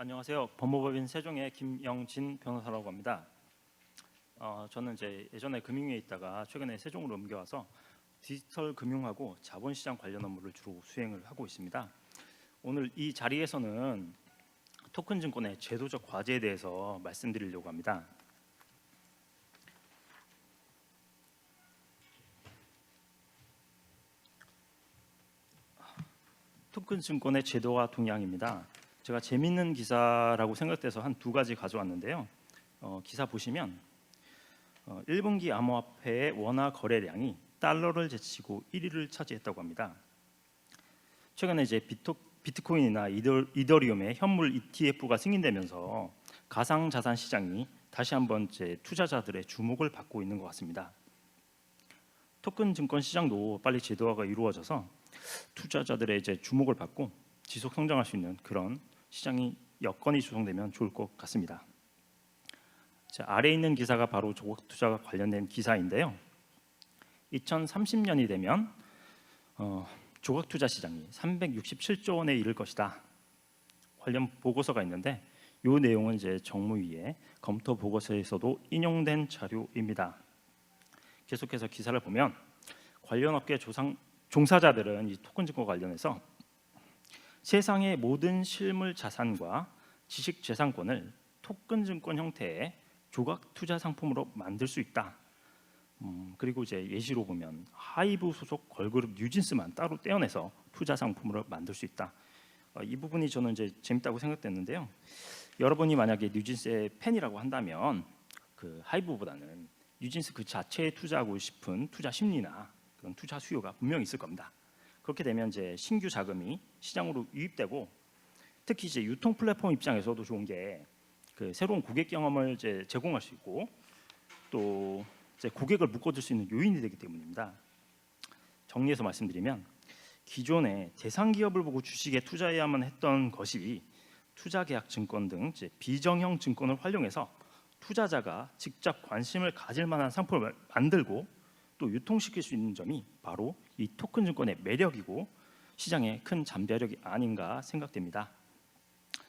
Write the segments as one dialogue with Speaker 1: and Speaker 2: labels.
Speaker 1: 안녕하세요. 법무법인 세종의 김영진 변호사라고 합니다. 저는 이제 예전에 금융위에 있다가 최근에 세종으로 옮겨와서 디지털 금융하고 자본시장 관련 업무를 주로 수행을 하고 있습니다. 오늘 이 자리에서는 토큰 증권의 제도적 과제에 대해서 말씀드리려고 합니다. 토큰 증권의 제도와 동향입니다. 제가 재밌는 기사라고 생각돼서 한 두 가지 가져왔는데요. 기사 보시면 1분기 암호화폐의 원화 거래량이 달러를 제치고 1위를 차지했다고 합니다. 최근에 이제 비트코인이나 이더리움의 현물 ETF가 승인되면서 가상자산 시장이 다시 한번 이제 투자자들의 주목을 받고 있는 것 같습니다. 토큰 증권 시장도 빨리 제도화가 이루어져서 투자자들의 이제 주목을 받고 지속 성장할 수 있는 그런 시장이 여건이 조성되면 좋을 것 같습니다. 자, 아래에 있는 기사가 바로 조각 투자가 관련된 기사인데요. 2030년이 되면 조각 투자 시장이 367조 원에 이를 것이다. 관련 보고서가 있는데 이 내용은 이제 정무위의 검토 보고서에서도 인용된 자료입니다. 계속해서 기사를 보면 관련 업계 종사자들은 이 토큰 증권 관련해서 세상의 모든 실물 자산과 지식 재산권을 토큰 증권 형태의 조각 투자 상품으로 만들 수 있다. 그리고 이제 예시로 보면 하이브 소속 걸그룹 뉴진스만 따로 떼어내서 투자 상품으로 만들 수 있다. 이 부분이 저는 이제 재밌다고 생각됐는데요. 여러분이 만약에 뉴진스의 팬이라고 한다면 그 하이브보다는 뉴진스 그 자체에 투자하고 싶은 투자 심리나 그런 투자 수요가 분명히 있을 겁니다. 그렇게 되면 이제 신규 자금이 시장으로 유입되고 특히 이제 유통 플랫폼 입장에서도 좋은 게 그 새로운 고객 경험을 이제 제공할 수 있고 또 이제 고객을 묶어줄 수 있는 요인이 되기 때문입니다. 정리해서 말씀드리면 기존에 대상 기업을 보고 주식에 투자해야만 했던 것이 투자계약 증권 등 이제 비정형 증권을 활용해서 투자자가 직접 관심을 가질 만한 상품을 만들고 또 유통시킬 수 있는 점이 바로 이 토큰 증권의 매력이고 시장의 큰 잠재력이 아닌가 생각됩니다.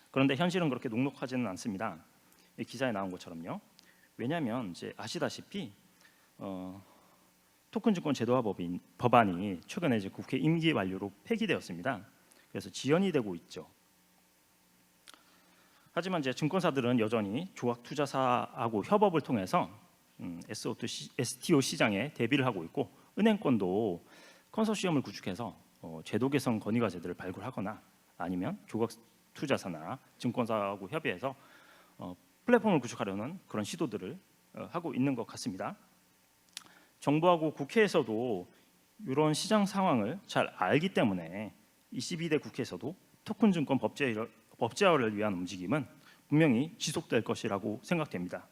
Speaker 1: 그런데 현실은 그렇게 녹록하지는 않습니다. 이 기사에 나온 것처럼요. 왜냐하면 이제 아시다시피 토큰 증권 제도화 법안이 최근에 이제 국회 임기 만료로 폐기되었습니다. 그래서 지연이 되고 있죠. 하지만 이제 증권사들은 여전히 조각 투자사하고 협업을 통해서 STO 시장에 대비를 하고 있고 은행권도 컨소시엄을 구축해서 제도 개선 건의 과제들을 발굴하거나 아니면 조각 투자사나 증권사하고 협의해서 플랫폼을 구축하려는 그런 시도들을 하고 있는 것 같습니다. 정부하고 국회에서도 이런 시장 상황을 잘 알기 때문에 22대 국회에서도 토큰 증권 법제화를 위한 움직임은 분명히 지속될 것이라고 생각됩니다.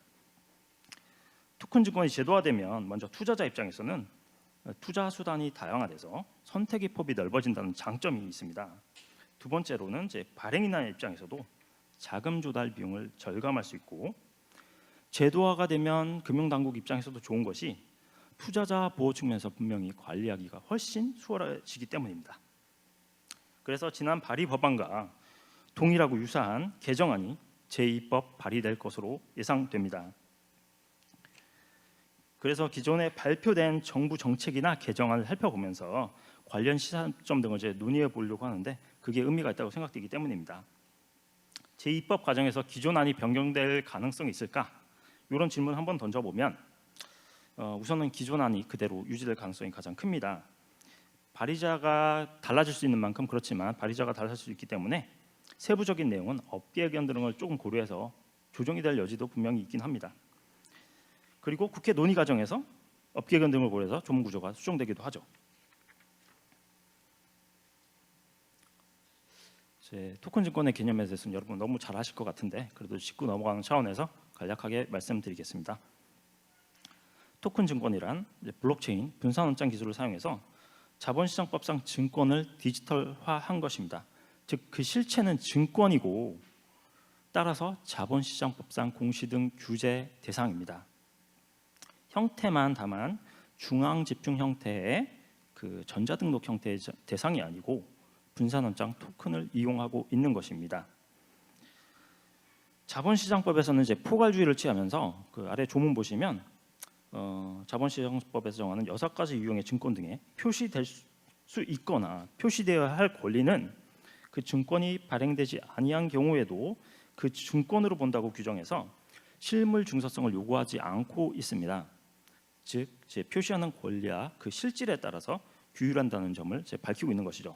Speaker 1: 토큰 증권이 제도화되면 먼저 투자자 입장에서는 투자 수단이 다양화돼서 선택의 폭이 넓어진다는 장점이 있습니다. 두 번째로는 이제 발행인의 입장에서도 자금 조달 비용을 절감할 수 있고 제도화가 되면 금융당국 입장에서도 좋은 것이 투자자 보호 측면에서 분명히 관리하기가 훨씬 수월해지기 때문입니다. 그래서 지난 발의 법안과 동일하고 유사한 개정안이 제2법 발의될 것으로 예상됩니다. 그래서 기존에 발표된 정부 정책이나 개정안을 살펴보면서 관련 시사점 등을 이제 논의해 보려고 하는데 그게 의미가 있다고 생각되기 때문입니다. 제2법 과정에서 기존 안이 변경될 가능성이 있을까? 이런 질문 한번 던져보면 우선은 기존 안이 그대로 유지될 가능성이 가장 큽니다. 발의자가 달라질 수 있는 만큼 그렇지만 발의자가 달라질 수 있기 때문에 세부적인 내용은 업계 의견 등을 조금 고려해서 조정이 될 여지도 분명히 있긴 합니다. 그리고 국회 논의 과정에서 업계 의견 등을 고려해서 조문 구조가 수정되기도 하죠. 토큰 증권의 개념에 대해서는 여러분 너무 잘 아실 것 같은데 그래도 짚고 넘어가는 차원에서 간략하게 말씀드리겠습니다. 토큰 증권이란 블록체인 분산원장 기술을 사용해서 자본시장법상 증권을 디지털화한 것입니다. 즉 그 실체는 증권이고 따라서 자본시장법상 공시등 규제 대상입니다. 형태만 다만 중앙집중 형태의 그 전자등록 형태의 대상이 아니고 분산원장 토큰을 이용하고 있는 것입니다. 자본시장법에서는 이제 포괄주의를 취하면서 그 아래 조문 보시면 자본시장법에서 정하는 6가지 유형의 증권 등에 표시될 수 있거나 표시되어야 할 권리는 그 증권이 발행되지 아니한 경우에도 그 증권으로 본다고 규정해서 실물 중서성을 요구하지 않고 있습니다. 즉, 표시하는 권리와 그 실질에 따라서 규율한다는 점을 밝히고 있는 것이죠.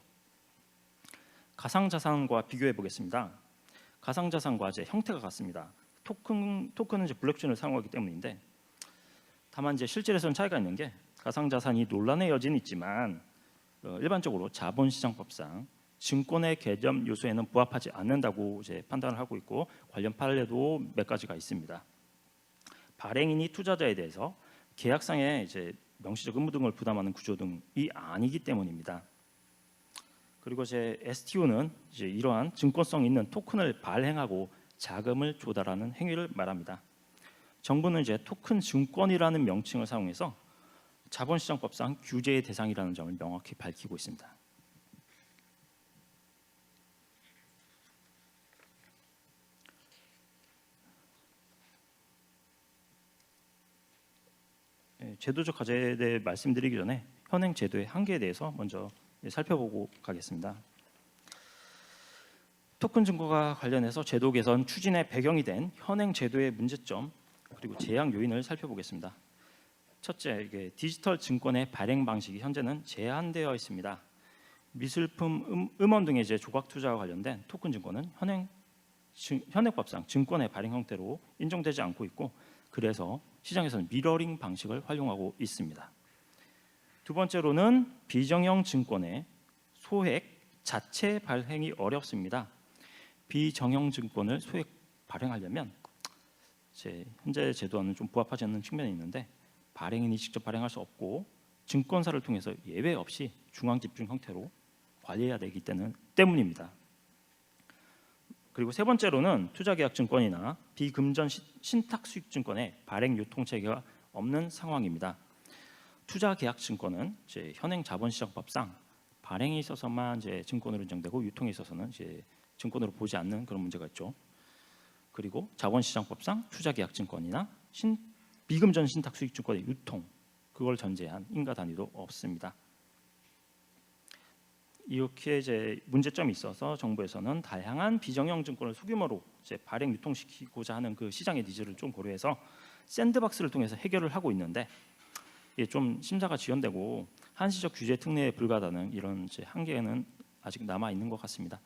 Speaker 1: 가상자산과 비교해 보겠습니다. 가상자산과 형태가 같습니다. 토큰은 블록체인을 사용하기 때문인데, 다만 실질에서는 차이가 있는 게 가상자산이 논란의 여지는 있지만 일반적으로 자본시장법상 증권의 개념 요소에는 부합하지 않는다고 판단을 하고 있고, 관련 판례도 몇 가지가 있습니다. 발행인이 투자자에 대해서 계약상의 명시적 의무 등을 부담하는 구조 등이 아니기 때문입니다. 그리고 STO는 이러한 증권성 있는 토큰을 발행하고 자금을 조달하는 행위를 말합니다. 정부는 토큰 증권이라는 명칭을 사용해서 자본시장법상 규제의 대상이라는 점을 명확히 밝히고 있습니다. 제도적 과제에 대해 말씀드리기 전에 현행 제도의 한계에 대해서 먼저 살펴보고 가겠습니다. 토큰 증권과 관련해서 제도 개선 추진의 배경이 된 현행 제도의 문제점 그리고 제약 요인을 살펴보겠습니다. 첫째, 디지털 증권의 발행 방식이 현재는 제한되어 있습니다. 미술품, 음원 등의 조각 투자와 관련된 토큰 증권은 현행법상 증권의 발행 형태로 인정되지 않고 있고, 그래서 시장에서는 미러링 방식을 활용하고 있습니다. 두 번째로는 비정형 증권의 소액 자체 발행이 어렵습니다. 비정형 증권을 소액 발행하려면 현재 제도와는 좀 부합하지 않는 측면이 있는데, 발행인이 직접 발행할 수 없고 증권사를 통해서 예외 없이 중앙 집중 형태로 관리해야 되기 때문입니다. 그리고 세 번째로는 투자계약증권이나 비금전 신탁수익증권의 발행 유통 체계가 없는 상황입니다. 투자계약증권은 현행 자본시장법상 발행에 있어서만 증권으로 인정되고 유통에 있어서는 증권으로 보지 않는 그런 문제가 있죠. 그리고 자본시장법상 투자계약증권이나 비금전 신탁수익증권의 유통, 그걸 전제한 인가 단위도 없습니다. 이렇게 문제점이 있어서 정부에서는 다양한 비정형 증권을 소규모로 발행 유통시키고자 하는 그 시장의 니즈를 좀 고려해서 샌드박스를 통해서 해결을 하고 있는데, 이게 좀 심사가 지연되고 한시적 규제 특례에 불과하다는 이런 한계는 아직 남아 있는 것 같습니다.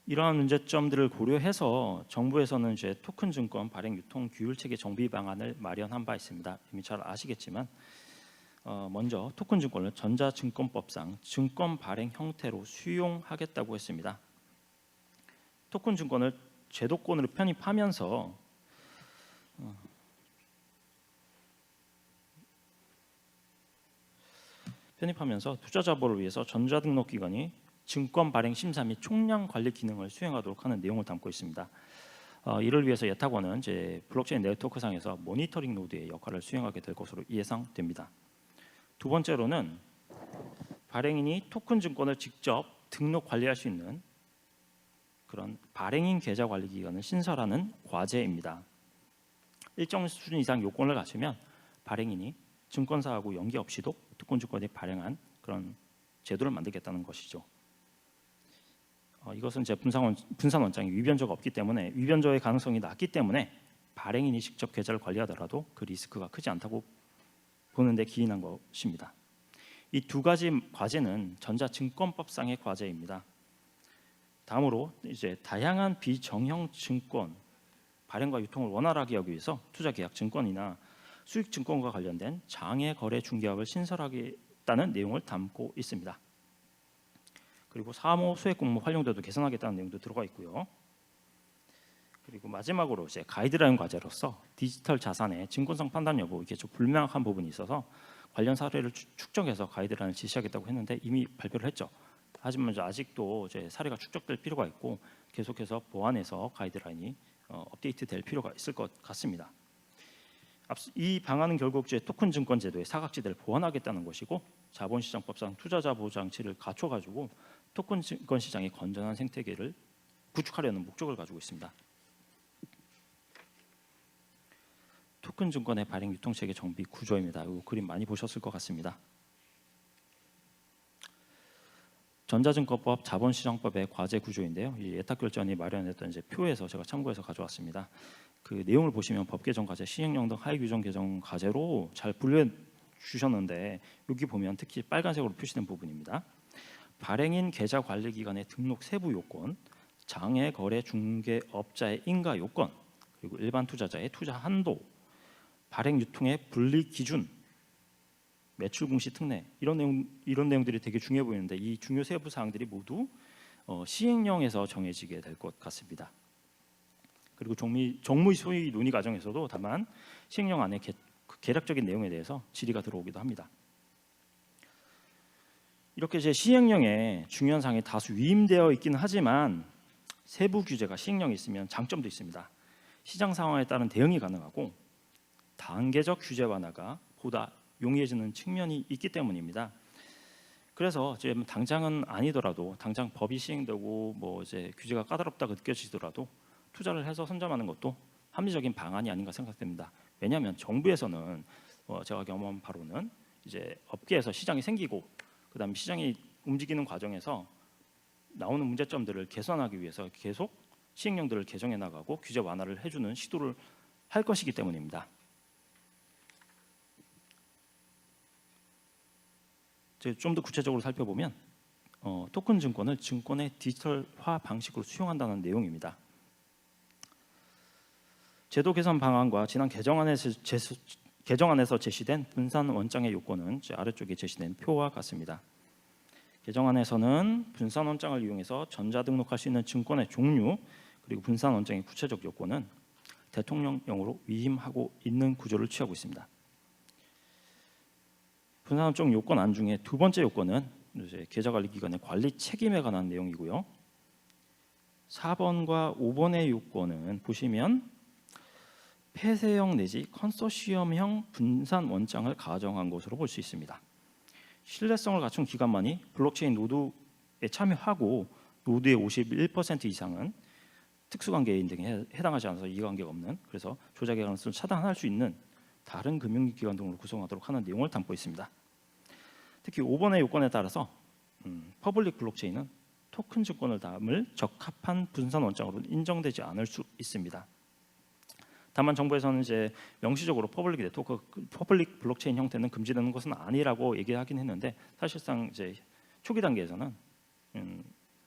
Speaker 1: 이러한 문제점들을 고려해서 정부에서는 토큰 증권 발행 유통 규율 체계 정비 방안을 마련한 바 있습니다. 이미 잘 아시겠지만 먼저 토큰 증권을 전자증권법상 증권 발행 형태로 수용하겠다고 했습니다. 토큰 증권을 제도권으로 편입하면서 투자자보를 위해서 전자등록기관이 증권 발행 심사 및 총량 관리 기능을 수행하도록 하는 내용을 담고 있습니다. 이를 위해서 예탁원은 블록체인 네트워크상에서 모니터링 노드의 역할을 수행하게 될 것으로 예상됩니다. 두 번째로는 발행인이 토큰 증권을 직접 등록 관리할 수 있는 그런 발행인 계좌 관리 기관을 신설하는 과제입니다. 일정 수준 이상 요건을 갖추면 발행인이 증권사하고 연계 없이도 토큰 증권이 발행한 그런 제도를 만들겠다는 것이죠. 이것은 분산 원장이 위변조가 없기 때문에, 위변조의 가능성이 낮기 때문에 발행인이 직접 계좌를 관리하더라도 그 리스크가 크지 않다고 보는 데 기인한 것입니다. 이 두 가지 과제는 전자증권법상의 과제입니다. 다음으로 다양한 비정형 증권 발행과 유통을 원활하게 하기 위해서 투자계약증권이나 수익증권과 관련된 장외거래 중개업을 신설하겠다는 내용을 담고 있습니다. 그리고 사모 소액 공모 활용도도 개선하겠다는 내용도 들어가 있고요. 그리고 마지막으로 가이드라인 과제로서 디지털 자산의 증권성 판단 여부, 이게 좀 불명확한 부분이 있어서 관련 사례를 축적해서 가이드라인을 제시하겠다고 했는데 이미 발표를 했죠. 하지만 아직도 사례가 축적될 필요가 있고 계속해서 보완해서 가이드라인이 업데이트될 필요가 있을 것 같습니다. 이 방안은 결국 토큰 증권 제도의 사각지대를 보완하겠다는 것이고 자본시장법상 투자자 보호 장치를 갖춰가지고 토큰 증권 시장의 건전한 생태계를 구축하려는 목적을 가지고 있습니다. 토큰 증권의 발행 유통체계 정비 구조입니다. 이 그림 많이 보셨을 것 같습니다. 전자증권법, 자본시장법의 과제 구조인데요. 이 예탁결전이 마련했던 표에서 제가 참고해서 가져왔습니다. 그 내용을 보시면 법 개정 과제, 시행령 등 하위 규정 개정 과제로 잘 분류해 주셨는데 여기 보면 특히 빨간색으로 표시된 부분입니다. 발행인 계좌 관리 기관의 등록 세부 요건, 장외 거래 중개업자의 인가 요건, 그리고 일반 투자자의 투자 한도, 발행 유통의 분리 기준, 매출 공시 특례 이런 내용들이 되게 중요해 보이는데 이 중요 세부 사항들이 모두 시행령에서 정해지게 될 것 같습니다. 그리고 정무위 소위 논의 과정에서도 다만 시행령 안에 개략적인 내용에 대해서 질의가 들어오기도 합니다. 이렇게 시행령에 중요한 사항이 다수 위임되어 있기는 하지만 세부 규제가 시행령에 있으면 장점도 있습니다. 시장 상황에 따른 대응이 가능하고 단계적 규제 완화가 보다 용이해지는 측면이 있기 때문입니다. 그래서 당장은 아니더라도 당장 법이 시행되고 규제가 까다롭다고 느껴지더라도 투자를 해서 선점하는 것도 합리적인 방안이 아닌가 생각됩니다. 왜냐하면 정부에서는 제가 경험한 바로는 업계에서 시장이 생기고 그다음에 시장이 움직이는 과정에서 나오는 문제점들을 개선하기 위해서 계속 시행령들을 개정해 나가고 규제 완화를 해주는 시도를 할 것이기 때문입니다. 좀 더 구체적으로 살펴보면 토큰 증권을 증권의 디지털화 방식으로 수용한다는 내용입니다. 제도 개선 방안과 지난 개정안에서 제시된 분산 원장의 요건은 아래쪽에 제시된 표와 같습니다. 개정안에서는 분산 원장을 이용해서 전자등록할 수 있는 증권의 종류 그리고 분산 원장의 구체적 요건은 대통령령으로 위임하고 있는 구조를 취하고 있습니다. 분산 원장 요건 안 중에 두 번째 요건은 계좌관리기관의 관리 책임에 관한 내용이고요. 4번과 5번의 요건은 보시면 폐쇄형 내지 컨소시엄형 분산 원장을 가정한 것으로 볼 수 있습니다. 신뢰성을 갖춘 기관만이 블록체인 노드에 참여하고 노드의 51% 이상은 특수관계인 등에 해당하지 않아서 이해관계가 없는 그래서 조작의 가능성을 차단할 수 있는 다른 금융기관 등으로 구성하도록 하는 내용을 담고 있습니다. 특히 5번의 요건에 따라서 퍼블릭 블록체인은 토큰 증권을 담을 적합한 분산 원장으로 인정되지 않을 수 있습니다. 다만 정부에서는 명시적으로 퍼블릭 블록체인 형태는 금지되는 것은 아니라고 얘기하긴 했는데 사실상 초기 단계에서는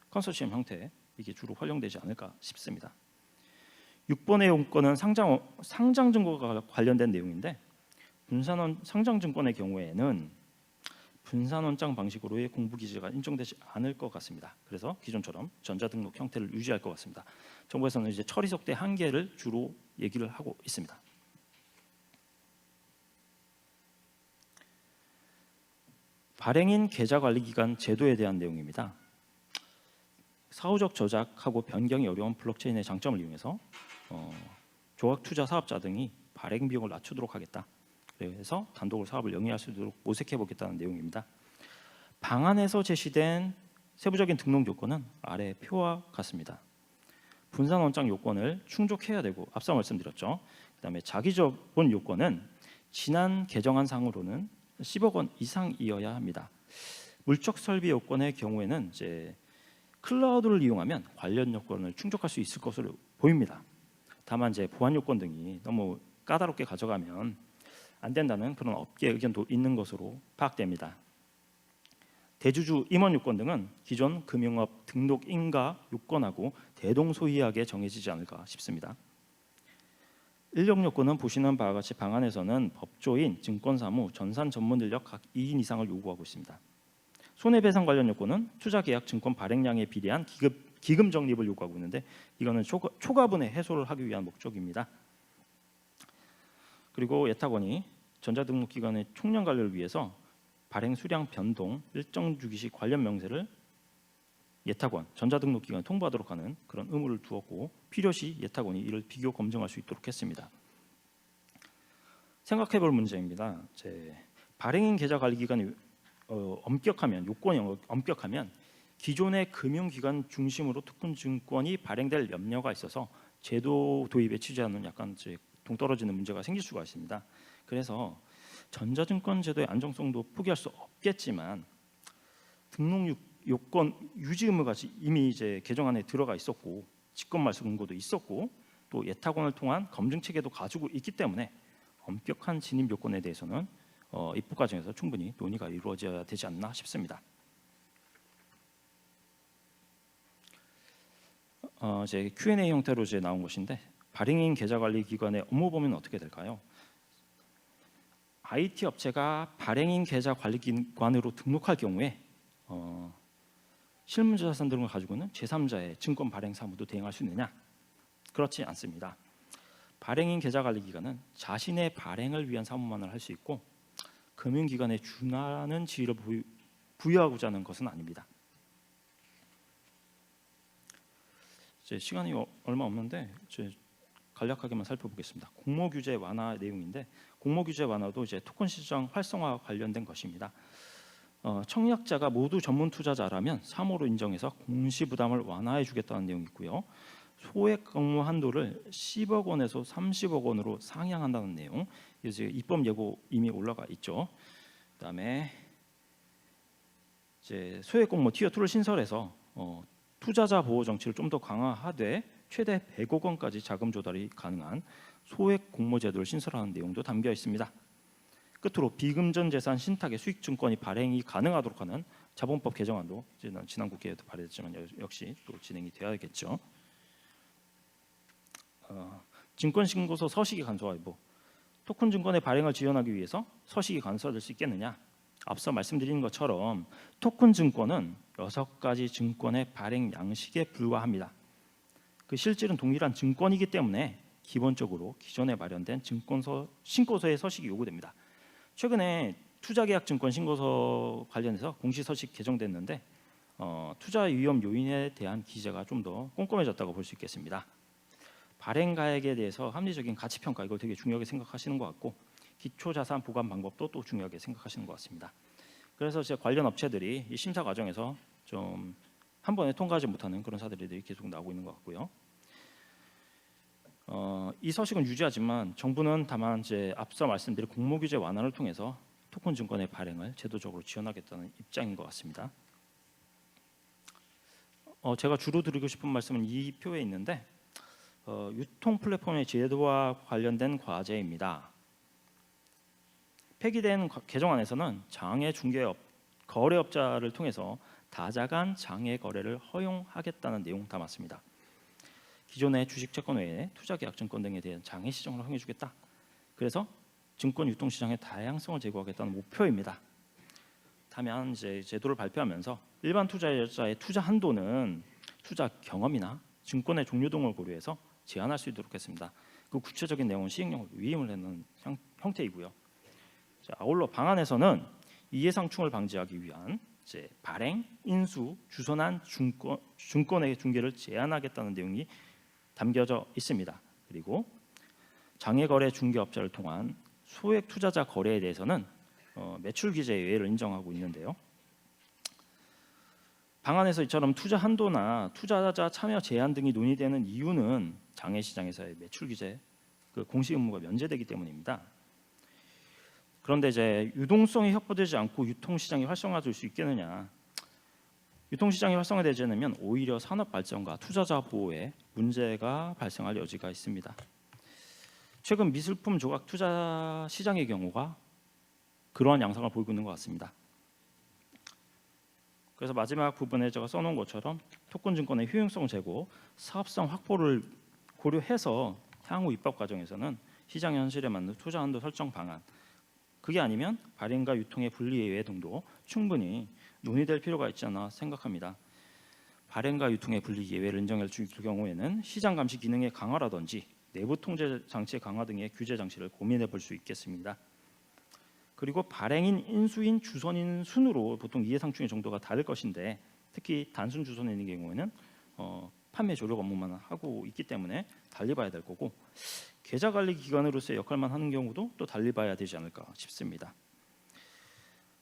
Speaker 1: 컨소시엄 형태 이게 주로 활용되지 않을까 싶습니다. 6번의 요건은 상장 증권과 관련된 내용인데 상장 증권의 경우에는 분산 원장 방식으로의 공부 기재가 인정되지 않을 것 같습니다. 그래서 기존처럼 전자등록 형태를 유지할 것 같습니다. 정부에서는 처리 속도의 한계를 주로 얘기를 하고 있습니다. 발행인 계좌관리기관 제도에 대한 내용입니다. 사후적 저작하고 변경이 어려운 블록체인의 장점을 이용해서 조각투자 사업자 등이 발행 비용을 낮추도록 하겠다. 그래서 단독으로 사업을 영위할 수 있도록 모색해 보겠다는 내용입니다. 방안에서 제시된 세부적인 등록 요건은 아래 표와 같습니다. 분산 원장 요건을 충족해야 되고 앞서 말씀드렸죠. 그다음에 자기자본 요건은 지난 개정안 상으로는 10억 원 이상이어야 합니다. 물적 설비 요건의 경우에는 클라우드를 이용하면 관련 요건을 충족할 수 있을 것으로 보입니다. 다만 보안 요건 등이 너무 까다롭게 가져가면 안 된다는 그런 업계 의견도 있는 것으로 파악됩니다. 대주주 임원 요건 등은 기존 금융업 등록 인가 요건하고 대동소이하게 정해지지 않을까 싶습니다. 인력 요건은 보시는 바와 같이 방안에서는 법조인, 증권사무, 전산 전문 인력 각 2인 이상을 요구하고 있습니다. 손해배상 관련 요건은 투자계약 증권 발행량에 비례한 기금 적립을 요구하고 있는데 이거는 초과분해 해소를 하기 위한 목적입니다. 그리고 예탁원이 전자등록기관의 총량 관리를 위해서 발행 수량 변동 일정 주기시 관련 명세를 예탁원, 전자등록기관에 통보하도록 하는 그런 의무를 두었고 필요시 예탁원이 이를 비교 검증할 수 있도록 했습니다. 생각해볼 문제입니다. 발행인 계좌 관리 기간이 엄격하면 요건이 엄격하면 기존의 금융기관 중심으로 토큰증권이 발행될 염려가 있어서 제도 도입에 취지하는 약간 동떨어지는 문제가 생길 수가 있습니다. 그래서 전자증권 제도의 안정성도 포기할 수 없겠지만 등록 요건 유지 의무가 이미 개정안에 들어가 있었고 직권말소 근거도 있었고 또 예탁원을 통한 검증 체계도 가지고 있기 때문에 엄격한 진입 요건에 대해서는 입법 과정에서 충분히 논의가 이루어져야 되지 않나 싶습니다. 이제 Q&A 형태로 나온 것인데 발행인 계좌 관리 기관의 업무 범위는 어떻게 될까요? IT 업체가 발행인 계좌 관리 기관으로 등록할 경우에 실물자산 등을 가지고는 제3자의 증권 발행 사무도 대행할 수 있느냐? 그렇지 않습니다. 발행인 계좌 관리 기관은 자신의 발행을 위한 사무만을 할 수 있고 금융기관에 준하는 지위를 부여하고자 하는 것은 아닙니다. 시간이 얼마 없는데 간략하게만 살펴보겠습니다. 공모규제 완화 내용인데 공모규제 완화도 토큰 시장 활성화 관련된 것입니다. 청약자가 모두 전문 투자자라면 사모로 인정해서 공시부담을 완화해 주겠다는 내용이 있고요. 소액 공모 한도를 10억 원에서 30억 원으로 상향한다는 내용. 이제 입법 예고 이미 올라가 있죠. 그다음에 소액 공모 티어 2를 신설해서 투자자 보호 정치를 좀 더 강화하되 최대 100억 원까지 자금 조달이 가능한 소액 공모 제도를 신설하는 내용도 담겨 있습니다. 끝으로 비금전 재산 신탁의 수익 증권이 발행이 가능하도록 하는 자본법 개정안도 지난 국회에도 발의됐지만 역시 또 진행이 되어야겠죠. 증권 신고서 서식이 간소화 여부. 토큰 증권의 발행을 지원하기 위해서 서식이 간소화될 수 있겠느냐? 앞서 말씀드린 것처럼 토큰 증권은 6가지 증권의 발행 양식에 불과합니다. 그 실질은 동일한 증권이기 때문에 기본적으로 기존에 마련된 증권서 신고서의 서식이 요구됩니다. 최근에 투자계약증권 신고서 관련해서 공시서식 개정됐는데 투자 위험 요인에 대한 기재가 좀 더 꼼꼼해졌다고 볼 수 있겠습니다. 발행 가액에 대해서 합리적인 가치 평가 이걸 되게 중요하게 생각하시는 것 같고 기초자산 보관 방법도 또 중요하게 생각하시는 것 같습니다. 그래서 관련 업체들이 이 심사 과정에서 좀 한 번에 통과하지 못하는 그런 사례들이 계속 나오고 있는 것 같고요. 이 서식은 유지하지만 정부는 다만 앞서 말씀드린 공모규제 완화를 통해서 토큰 증권의 발행을 제도적으로 지원하겠다는 입장인 것 같습니다. 제가 주로 드리고 싶은 말씀은 이 표에 있는데 유통 플랫폼의 제도와 관련된 과제입니다. 폐기된 개정안에서는 장외 중개업 거래업자를 통해서 다자간 장외 거래를 허용하겠다는 내용 담았습니다. 기존의 주식 채권 외에 투자계약증권 등에 대한 장외 시장을 허용해주겠다. 그래서 증권 유통 시장의 다양성을 제고하겠다는 목표입니다. 다만 제도를 발표하면서 일반 투자자의 투자 한도는 투자 경험이나 증권의 종류 등을 고려해서 제한할 수 있도록 했습니다. 그 구체적인 내용은 시행령으로 위임을 하는 형태이고요. 아울러 방안에서는 이해상충을 방지하기 위한 발행, 인수, 주선한 증권의 중개를 제한하겠다는 내용이 담겨져 있습니다. 그리고 장외거래 중개업자를 통한 소액 투자자 거래에 대해서는 매출 기재 예외를 인정하고 있는데요. 방안에서 이처럼 투자 한도나 투자자 참여 제한 등이 논의되는 이유는 장외 시장에서의 매출 기재 공시 의무가 면제되기 때문입니다. 그런데 유동성이 확보되지 않고 유통시장이 활성화될 수 있겠느냐? 유통시장이 활성화되지 않으면 오히려 산업 발전과 투자자 보호에 문제가 발생할 여지가 있습니다. 최근 미술품 조각 투자 시장의 경우가 그러한 양상을 보이고 있는 것 같습니다. 그래서 마지막 부분에 제가 써놓은 것처럼 토큰 증권의 효용성 제고, 사업성 확보를 고려해서 향후 입법 과정에서는 시장 현실에 맞는 투자 한도 설정 방안, 그게 아니면 발행과 유통의 분리 예외 등도 충분히 논의될 필요가 있지 않나 생각합니다. 발행과 유통의 분리 예외를 인정할 경우에는 시장 감시 기능의 강화라든지 내부 통제 장치의 강화 등의 규제 장치를 고민해 볼 수 있겠습니다. 그리고 발행인, 인수인, 주선인 순으로 보통 이해상충의 정도가 다를 것인데 특히 단순 주선인의 경우에는 판매 조력 업무만 하고 있기 때문에 달리 봐야 될 거고, 계좌 관리 기관으로서의 역할만 하는 경우도 또 달리 봐야 되지 않을까 싶습니다.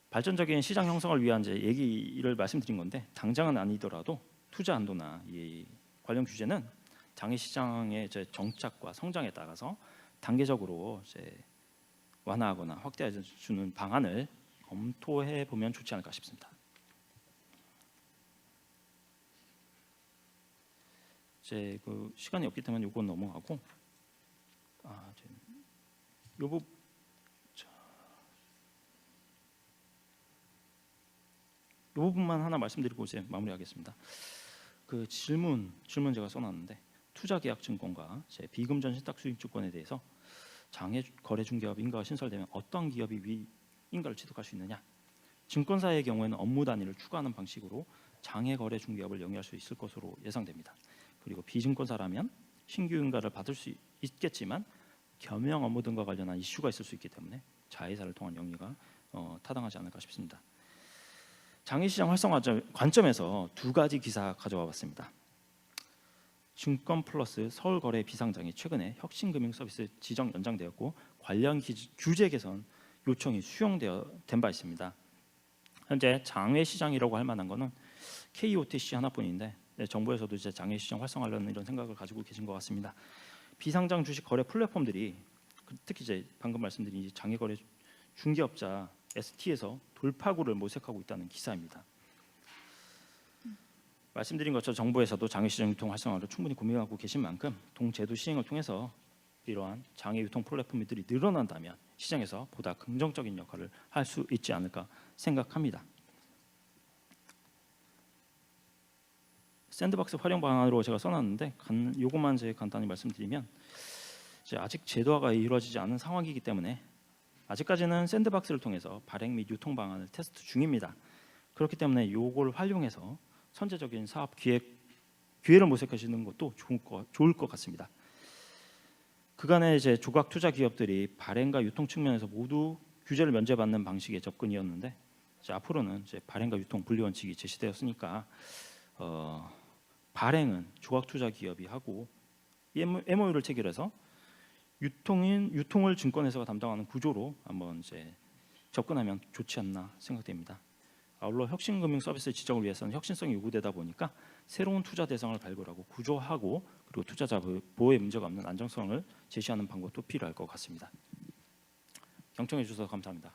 Speaker 1: 발전적인 시장 형성을 위한 이제 얘기를 말씀드린 건데, 당장은 아니더라도 투자 한도나 이 관련 규제는 장외 시장의 이제 정착과 성장에 따라서 단계적으로 이제 완화하거나 확대해 주는 방안을 검토해 보면 좋지 않을까 싶습니다. 이제 그 시간이 없기 때문에 이건 넘어가고, 요 부분 이 부분만 하나 말씀드리고 이제 마무리하겠습니다. 그 질문 제가 써놨는데, 투자계약증권과 비금전 신탁수익증권에 대해서 장외거래중개업 인가가 신설되면 어떤 기업이 인가를 취득할 수 있느냐? 증권사의 경우에는 업무 단위를 추가하는 방식으로 장외거래중개업을 영위할 수 있을 것으로 예상됩니다. 그리고 비증권사라면 신규 인가를 받을 수 있겠지만 겸용 업무 등과 관련한 이슈가 있을 수 있기 때문에 자회사를 통한 영위가 타당하지 않을까 싶습니다. 장외시장 활성화 관점에서 두 가지 기사 가져와 봤습니다. 증권플러스 서울거래 비상장이 최근에 혁신금융서비스 지정 연장되었고 관련 규제 개선 요청이 수용된 바 있습니다. 현재 장외시장이라고 할 만한 것은 KOTC 하나뿐인데, 정부에서도 이제 장외시장 활성화하려는 이런 생각을 가지고 계신 것 같습니다. 비상장 주식 거래 플랫폼들이 특히 이제 방금 말씀드린 장외거래 중개업자 ST에서 돌파구를 모색하고 있다는 기사입니다. 말씀드린 것처럼 정부에서도 장외시장 유통 활성화를 충분히 고민하고 계신 만큼 동제도 시행을 통해서 이러한 장외 유통 플랫폼들이 늘어난다면 시장에서 보다 긍정적인 역할을 할 수 있지 않을까 생각합니다. 샌드박스 활용 방안으로 제가 써놨는데, 이것만 이제 간단히 말씀드리면, 이제 아직 제도화가 이루어지지 않은 상황이기 때문에 아직까지는 샌드박스를 통해서 발행 및 유통 방안을 테스트 중입니다. 그렇기 때문에 이걸 활용해서 선제적인 사업 기회를 모색하시는 것도 좋을 것 같습니다. 그간의 이제 조각 투자 기업들이 발행과 유통 측면에서 모두 규제를 면제받는 방식의 접근이었는데, 이제 앞으로는 이제 발행과 유통 분리 원칙이 제시되었으니까 발행은 조각 투자 기업이 하고 MOU를 체결해서 유통을 증권회사가 담당하는 구조로 한번 이제 접근하면 좋지 않나 생각됩니다. 아울러 혁신금융 서비스 지정을 위해서는 혁신성이 요구되다 보니까 새로운 투자 대상을 발굴하고 구조하고, 그리고 투자자 보호에 문제가 없는 안정성을 제시하는 방법도 필요할 것 같습니다. 경청해 주셔서 감사합니다.